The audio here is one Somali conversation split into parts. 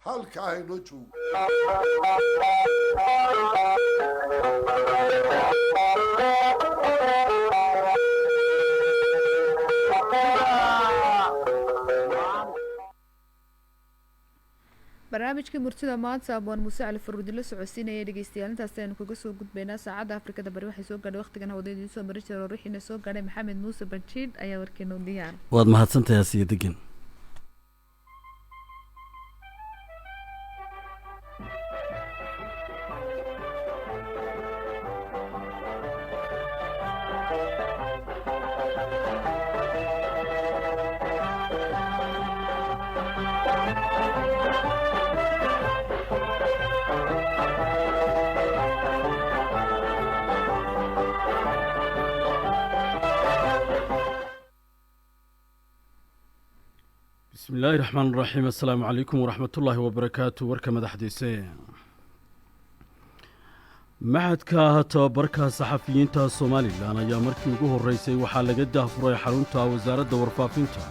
halka aynoo joogo. barnaamijka murtida maanta abwaan muuse cali faruudi la socodsiinaya dhegeystayaal intaas aynu kaga soo gudbaynaa saacadda afrikada bari waxay soo gaadhay waqtigan hawada idiin soo mari jira ruuxiina soo gaadhay maxamed muuse banjiid ayaa warkeena u diyaar. waad mahadsantahay asiya degan. بسم الله الرحمن الرحيم. السلام عليكم ورحمة الله وبركاته. وركمة حديثين معهدka tababarka saxafiyiinta Soomaaliland ayaa markii ugu horeysay waxaa laga daahfuray xarunta wasaaradda warfaafinta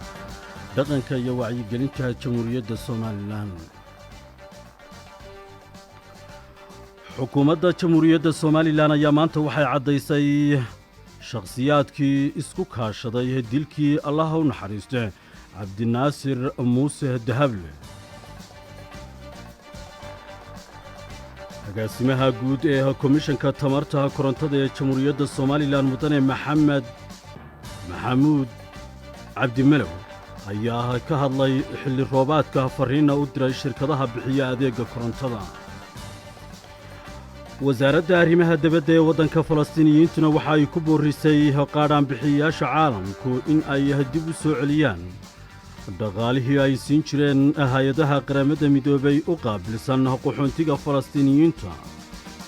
dhaqanka iyo wacyigelinta Jamhuuriyadda Soomaaliland. xukuumadda Jamhuuriyadda Soomaaliland ayaa maanta waxay caddaysay shakhsiyaadkii isku kaashaday dilkii Allah u naxariistay cabdinaasir muuse dahable. agaasimaha guud ee komishanka tamarta korontada ee Jamhuuriyadda Soomaaliland mudane maxamuud cabdimalow ayaa ka hadlay xilli roobaadka fariina u diray shirkadaha bixiya adeega korontada. wasaaradda arrimaha dibadda ee waddanka Falastiiniyiintuna waxa ay ku boorisay qaadhaan bixiyayaasha caalamku in ay dib u soo celiyaan dhaqaalihii ay siin jireen hay'adaha qaramada midoobay u qaabilsan qaxoontiga Falastiiniyiinta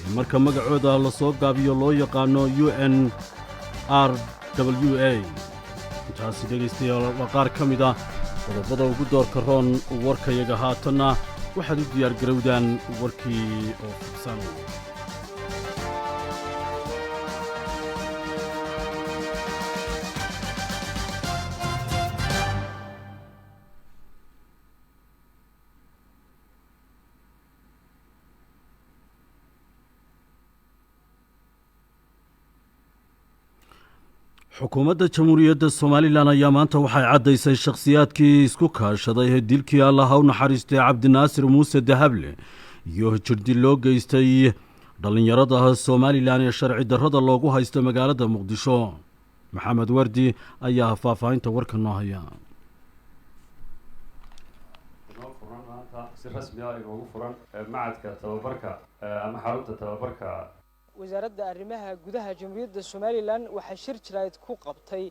ee marka magacooda la soo gaabiyo loo yaqaano UNRWA. intaasi dhegaystayaal qaar ka mid ah qodobada ugu doorka roon warkayaga haatanna waxaad u diyaar garowdaan warkii oo fidsan. xukuumadda Jamhuuriyadda Soomaaliland ayaa maanta waxay caddaysay shakhsiyaadkii isku kaashaday dilkii Allah u naxariistay cabdinaasir muuse dahable iyo jirdil loo geystay dhalinyarada Soomaaliland ee sharci darrada loogu haysto magaalada Muqdisho. maxamed wardi ayaa faahfaahinta warka noo haya. si rasmi ah ugu furan macadka tababarka ama xarunta tababarka wasaaradda arrimaha gudaha Jamhuuriyadda Soomaaliland waxa shir jirayd ku qabtay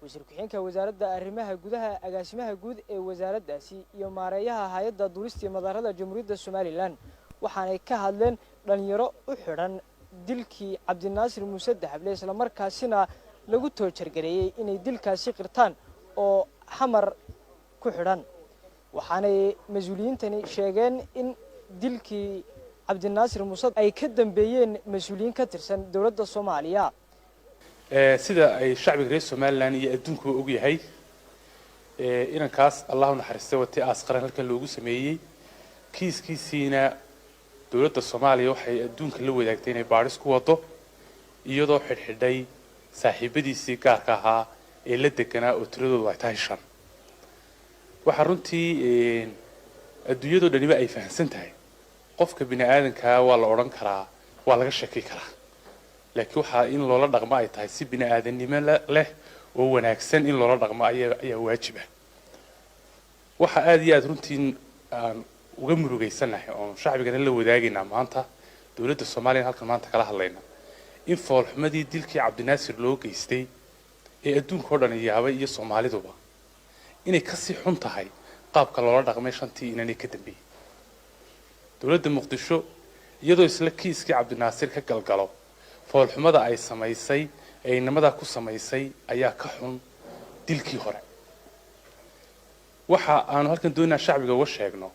wasiir ku-xigeenka wasaaradda arrimaha gudaha agaasimaha guud ee wasaaraddaasi iyo maareeyaha hay'adda duulista iyo madaarada Jamhuuriyadda Soomaaliland waxaanay ka hadleen dhalinyaro u xidhan dilkii cabdinaasir muuse dahable isla markaasina lagu toojargareeyay inay dilkaasi qirtaan oo xamar ku xidhan. waxaanay mas'uuliyiintani sheegeen in dilkii cabdinaasir muuse ay ka dambeeyeen mas'uuliyiin ka tirsan dawladda Soomaaliya. sida ay shacbiga reer Soomaaliland iyo adduunku og yahay inankaas Allah u naxariistay wati asqaran halkan loogu sameeyay kiiskiisina dawladda Soomaaliya waxay adduunka la wadaagtay inay baaris ku wado iyadoo xidhxidhay saaxiibadiisii gaarka ahaa ee la deganaa oo tiradoodu ay tahay 5. waxa runtii adduunyadu dhaniba ay fahansan tahay qofka bini aadanka waa la oran karaa waa laga shaki karaa laakiin waxa in loola dhaqmo ay tahay si bini aadanimo leh oo wanaagsan in loola dhaqmo ayaa waajib ah. waxa aad iyo aad runtii aan uga murugeysanahay oo shacbigana la wadaagayna maanta dawladda Soomaaliya halkan maanta kala hadlayna in foolxumadii dilkii cabdinaasir loo geystay ee adduunka oo dhan yaabay iyo Soomaaliduba inay ka sii xun tahay qaabka loola dhaqmay shantii inay ka dambeeyay. dawladda Muqdisho iyadoo isla kiiskii cabdinaasir ka galgalo foolxumada ay samaysay ee inamada ku samaysay ayaa ka xun dilkii hore. waxa aan halkan doonaa shacbiga uga sheegno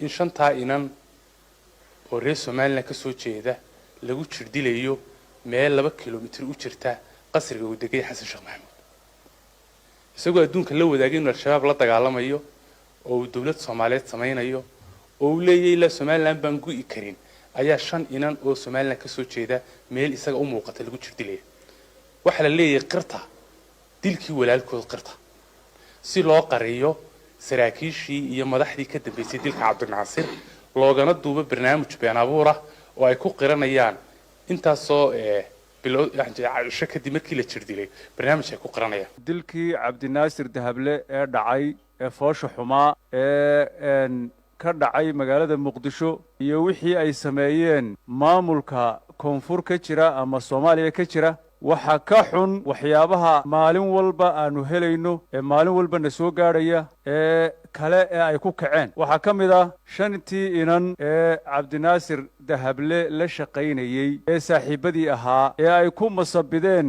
in shantaa inan oo reer Soomaaliland ka soo jeeda lagu jirdilayo meel 2 kiiloomitir u jirta qasriga uu degay Xasan Sheekh Maxamuud isagoo adduunka la wadaagay in al-shabaab la dagaalamayo oo dawlad Soomaaliyeed samaynayo oo uu leeyahay ilaa somaliland baan gu'i karin ayaa 5 inan oo somaliland ka soo jeeda meel isaga u muuqata lagu jirdilay waxa la leeyahay qirta dilkii walaalkood qirta si loo qariyo saraakiishii iyo madaxdii ka dambeysay dilka cabdinaasir loogana duubo barnaamij been abuura oo ay ku qiranayaan intaasoo bilow yaani kadib markii la jirdilay barnaamij ay ku qiranayaan dilkii cabdinaasir dahable ee dhacay ee foosha xumaa ee ka dhacay magaalada muqdisho iyo wixii ay sameeyeen maamulka koonfur ka jira ama Soomaaliya ka jira waxa ka xun waxyaabaha maalin walba aanu helayno ee maalin walba na soo gaaraya ee kale ee ay ku kaceen waxa kamid ah 5tii inan ee cabdinaasir dahable la shaqaynayay ee saaxiibadii ahaa ee ay ku masabideen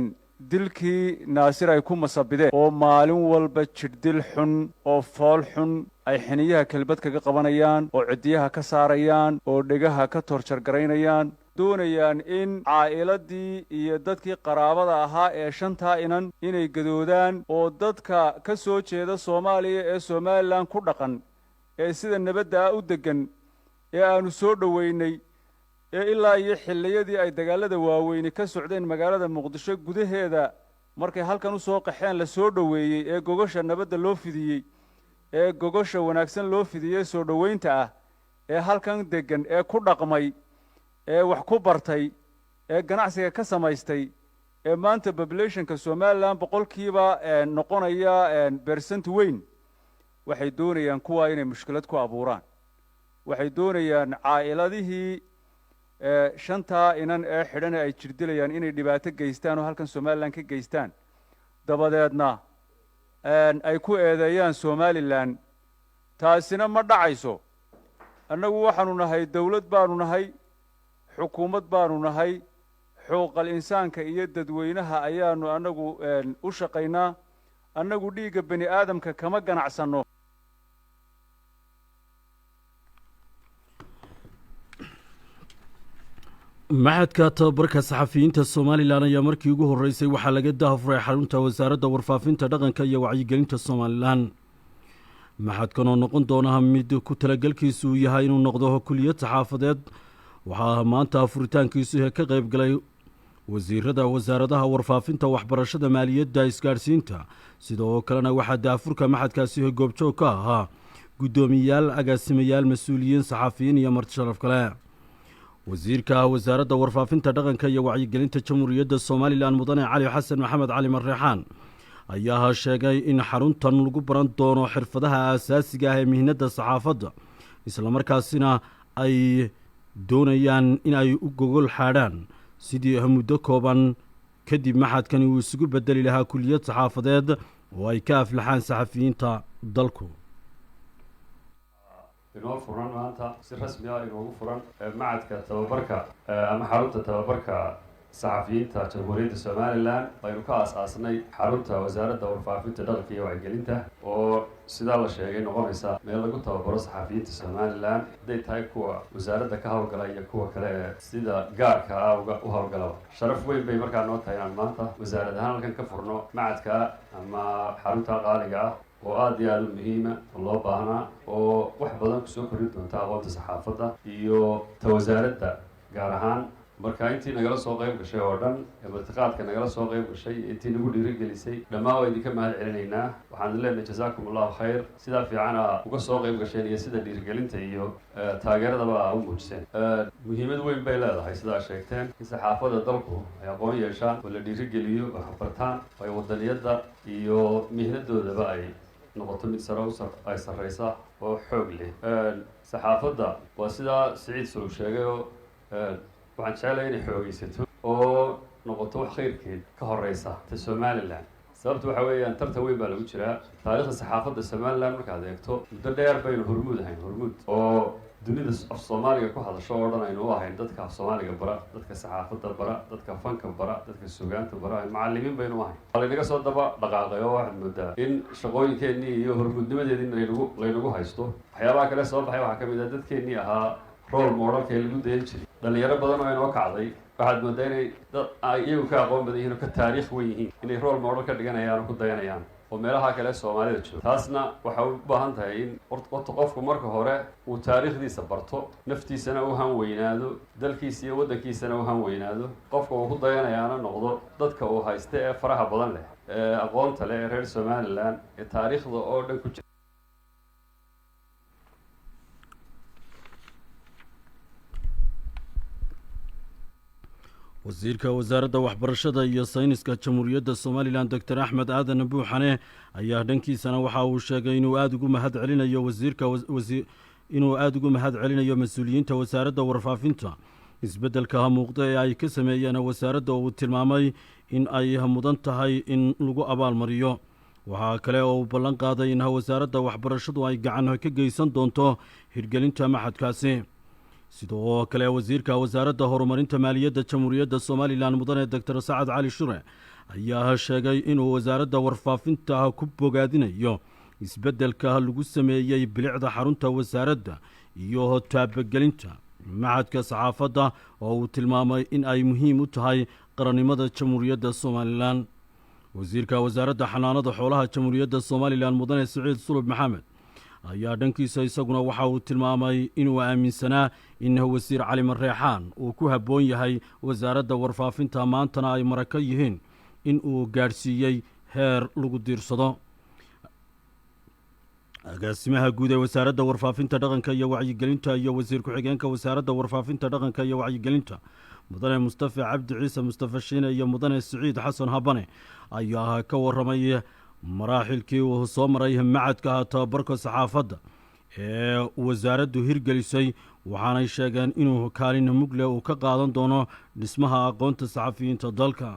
dilkii naasir ay ku masabideen oo maalin walba jirdil xun oo fool xun ay xiniyaha kelbad kaga qabanayaan oo cidiyaha ka saarayaan oo dhegaha ka torjar garaynayaan doonayaan in caa'iladii iyo dadkii qaraabada ahaa ee 5taa inan inay gadoodaan oo dadka ka soo jeeda Soomaaliya ee Somaliland ku dhaqan ee sida nabadda u degan ee aanu soo dhaweynay ee ilaa iyo xilliyadii ay dagaalada waaweyn ka socdeen magaalada Muqdisho gudaheeda markay halkan u soo qaxeen la soo dhaweeyay ee gogosha nabadda loo fidiyay ee gogosha wanaagsan loo fidiyay soo dhaweynta ah ee halkan degan ee ku dhaqmay ee wax ku bartay ee ganacsiga ka samaystay ee maanta populationka Somaliland boqolkiiba noqonaya percent weyn waxay doonayaan kuwa inay mushkilad ku abuuraan waxay doonayaan caa'iladihii 5taa inan ee xidhan ay jirdilayaan inay dhibaato geystaan oo halkan Somaliland ka geystaan dabadeedna ay ku eedeeyaan Somaliland taasina ma dhacayso annagu waxaanu nahay dawlad baanu nahay xukuumad baanu nahay xuquuqal insaanka iyo dadweynaha ayaanu anagu u shaqaynaa annagu dhiiga bani aadamka kama ganacsano maxadka tababarka saxafiyiinta Somaliland ayaa markii ugu horeysay waxaa laga daafuray xarunta wasaaradda warfaafinta dhaqanka iyo wacyigelinta Somaliland maxadkan oo noqon doona mid ku talagalkiisu yahay inuu noqdo kulliyad saxaafadeed waxaa maanta furitaankiisu ka qayb galay wasiirada wasaaradaha warfaafinta waxbarashada maaliyadda isgaarsiinta sidoo kalena waxaa daafurka maxadkaasi goobjoog ka ahaa gudoomiyaal agaasimayaal mas'uuliyiin saxafiyiin iyo marti sharaf kale wasiirka wasaaradda warfaafinta dhaqanka iyo wacyigelinta jamhuuriyadda Somaliland mudane Cali Xasan Maxamed Cali Marreexaan ayaa sheegay in xaruntan lagu baran doono xirfadaha aasaasiga ah ee mihnada saxaafadda isla markaasina ay doonayaan in ay u gogol xaadhaan sidii muddo kooban kadib maxadkani uu isugu bedeli lahaa kulliyad saxaafadeed oo ay ka aflaxaan saxafiyiinta dalku inoo furan maanta si rasmi ah inoogu furan macadka tababarka ama xarunta tababarka saxafiyiinta jamhuuriyadda Somaliland aynu ka aasaasnay xarunta wasaaradda warfaafinta dhaqanka iyo wacyigelinta oo sida la sheegay noqonaysa meel lagu tababaro saxafiyiinta Somaliland haday tahay kuwa wasaaradda ka hawlgala iyo kuwa kale sida gaarka ah u hawlgala sharaf weyn bay markaa noo tahay inaan maanta wasaarad ahaan halkan ka furno macadka ama xarunta qaaliga ah oo aad iyo aad u muhiima oo loo baahnaa oo wax badan kusoo kordhin doonta aqoonta saxaafadda iyo ta wasaaradda gaar ahaan marka intii nagala soo qayb gashay oo dhan martiqaadka nagala soo qayb gashay intii nagu dhiirigelisay dhammaan waa idinka mahad celinaynaa waxaan leenahay jazaakum allahu khayr sidaa fiican uga soo qayb gasheen iyo sida dhiirigelinta iyo taageeradaba u muujiseen muhiimad weyn bay leedahay sidaa sheegteen in saxaafadda dalku ay aqoon yeeshaan oo la dhiirigeliyo wax bartaan ay wadaniyadda iyo mihnadoodaba ay noqoto mid sare ay sarreysa oo xoog leh saxaafadda waa sidaa Siciid Sulub sheegay oo waxaan jeclahay inay xoogaysato oo noqoto wax khayrkeed ka horeysa ta Somaliland sababtu waxa weeyaan tartan weyn baa lagu jiraa taariikhda saxaafadda Somaliland markaad eegto muddo dheer baynu hormuud oo dunida af Soomaaliga ku hadasho oo dhan aynu u ahayn dadka af Soomaaliga bara dadka saxaafadda bara dadka fanka bara dadka suugaanta bara macallimiin baynu u ahayn halinaga soo daba dhaqaaqay oo waxaad moodaa in shaqooyinkeenii iyo hormuudnimadeedii laynagu haysto waxyaabaha kale soo baxay waxaa ka mid ah dadkeenii ahaa role modelka lagu dayan jiray dhalinyaro badan oo inoo kacday waxaad moodaa inay dad iyagu ka aqoon badan yihiin oo ka taariikh weyn yihiin inay role model ka dhiganayaan oo ku dayanayaan oo meelaha kale Soomaalida jooga taasna waxa u baahan tahay in qofku marka hore uu taariikhdiisa barto naftiisana uu han weynaado dalkiisa iyo wadankiisana uu han weynaado qofka uu ku dayanayaana noqdo dadka uu haysta ee faraha badan leh ee aqoonta leh ee reer Somaliland ee taariikhda oo dhan ku jira wasiirka wasaaradda waxbarashada iyo sayniska jamhuuriyadda somalilan doctor axmed aadan buuxane ayaa dhankiisana waxa uu sheegay inuu aada ugu mahad celinayo mas-uuliyiinta wasaaradda warfaafinta isbeddelka muuqda ee ay ka sameeyeen wasaaradda uu tilmaamay in ay mudan tahay in lagu abaalmariyo waxaa kale oo uu ballan qaaday in wasaaradda waxbarashadu ay gacan ka geysan doonto hirgelinta maxadkaasi sidoo kale wasiirka wasaaradda horumarinta maaliyadda jamhuuriyadda somalilan mudane doctor sacad cali shure ayaa sheegay inuu wasaaradda warfaafinta ku bogaadinayo isbeddelka lagu sameeyey bilicda xarunta wasaaradda iyo taabagelinta maxadka saxaafadda oo uu tilmaamay in ay muhiim u tahay qarannimada jamhuuriyadda somalilan wasiirka wasaaradda xanaanada xoolaha jamhuuriyadda somalilan mudane siciid sulub maxamed ayaa dhankiisa isaguna waxa uu tilmaamay inuu aaminsanaa in wasiir cali mareexaan uu ku habboon yahay wasaaradda warfaafinta maantana ay maraka yihiin in uu gaadhsiiyey heer lagu diirsado agaasimaha guud ee wasaaradda warfaafinta dhaqanka iyo wacyigelinta iyo wasiir ku-xigeenka wasaaradda warfaafinta dhaqanka iyo wacyigelinta mudane mustafa cabdi ciise mustafa shiine iyo mudane siciid xasan habane ayaa ka warramay maraaxilkii uu soo maray macadka tababarka saxaafadda ee wasaaraddu hirgelisay waxaanay sheegeen inuu kaalin mugle uu ka qaadan doono dhismaha aqoonta saxafiyiinta dalka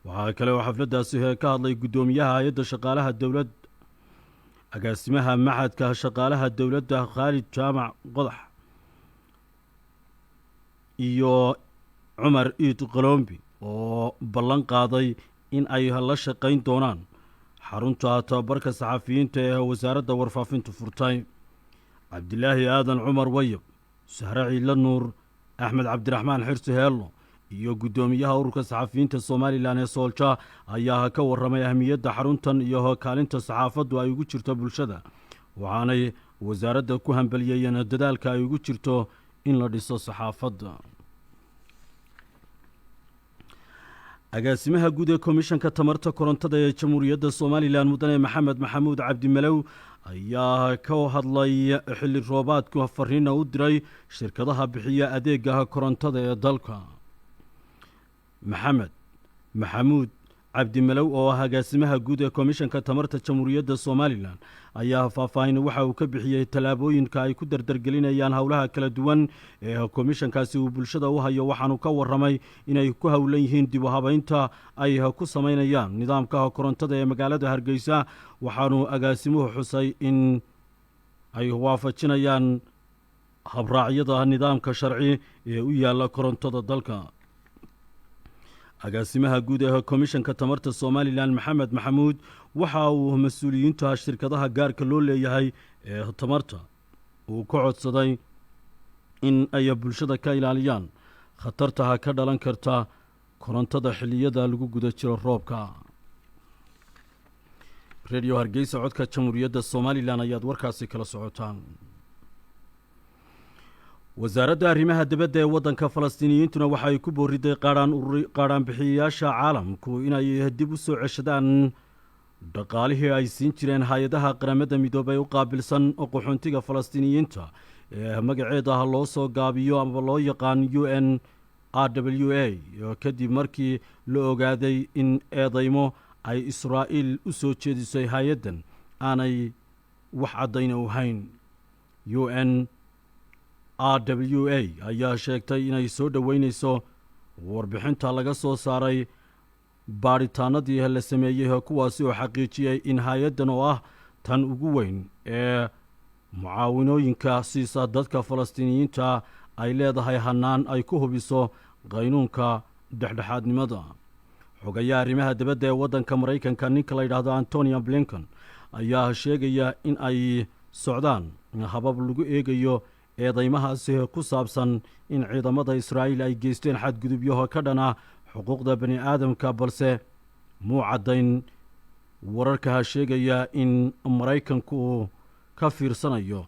waxaa kale oo xafladdaasi ka hadlay guddoomiyaha hay-adda shaqaalaha dowlad agaasimaha maxadka shaqaalaha dowladda khaalid jaamac qodax iyo cumar iid qalombi oo ballan qaaday in ay la shaqayn doonaan xarunta tababarka saxafiyiinta ee wasaaradda warfaafinta furtay cabdilaahi aadan cumar wayab sahre ciidla nuur axmed cabdiraxmaan xirsi heello iyo guddoomiyaha ururka saxafiyiinta somalilan ee soolja ayaa ka warramay ahmiyadda xaruntan iyo kaalinta saxaafaddu ay ugu jirto bulshada waxaanay wasaaradda ku hambaliyeeyeen dadaalka ay ugu jirto in la dhiso saxaafadda agaasimaha guud ee komishanka tamarta korontada ee jamhuuriyadda somalilan mudane maxamed maxamuud cabdimalow ayaa ka hadlay xilli roobaadku fariina u diray shirkadaha bixiya adeega korontada ee dalka maxamed maxamuud cabdimalow oo ah agaasimaha guud ee komishanka tamarta jamhuuriyadda somalilan ayaa faahfaahin waxa uu ka bixiyey tallaabooyinka ay ku dardargelinayaan howlaha kala duwan ee komishankaasi uu bulshada u hayo waxaanu ka warramay inay ku howlan yihiin dib u habaynta ay ku samaynayaan nidaamka korontada ee magaalada hargeysa waxaanu agaasimuhu xusay in ay waafajinayaan habraacyada nidaamka sharci ee u yaalla korontada dalka agaasimaha guud ee komishanka tamarta somalilan maxamed maxamuud waxa uu mas-uuliyiinta shirkadaha gaarka loo leeyahay ee tamarta uu ka codsaday in ay bulshada ka ilaaliyaan khatartaha ka dhalan karta korontada xilliyada lagu guda jiro roobka redio hargeysa codka jamhuuriyadda somalilan ayaad warkaasi kala socotaan wasaaradda arrimaha dibadda ee waddanka falastiiniyiintuna waxa ay ku booriday qaadhaanbixiyayaasha caalamku inay dib u soo ceshadaan dhaqaalihii ay siin jireen hay-adaha qaramada midoobay u qaabilsan qaxoontiga falastiiniyiinta ee magaceeda loo soo gaabiyo ama loo yaqaan u n r w a kadib markii la ogaaday in eedaymo ay israa'iil u soo jeedisay hay-addan aanay wax caddayna u hayn u n r w a ayaa sheegtay inay soo dhoweynayso warbixinta laga soo saaray baadhitaanadii la sameeyey kuwaasi oo xaqiijiyey in hay-addan oo ah tan ugu weyn ee mucaawinooyinka siisa dadka falastiiniyiinta ay leedahay hannaan ay ku hubiso qaynuunka dhexdhexaadnimada xogayaha arrimaha dibadda ee waddanka maraykanka ninka la yidhaahdo antonia blinken ayaa sheegaya in ay socdaan habab lagu eegayo eedaymahaasi ku saabsan in ciidamada israa'iil ay geysteen xadgudubyaho ka dhana xuquuqda bani aadamka balse muu caddayn wararka sheegaya in maraykanku uu ka fiirsanayo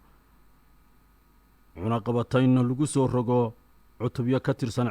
cunaqabatayn lagu soo rogo cutubyo ka tirsan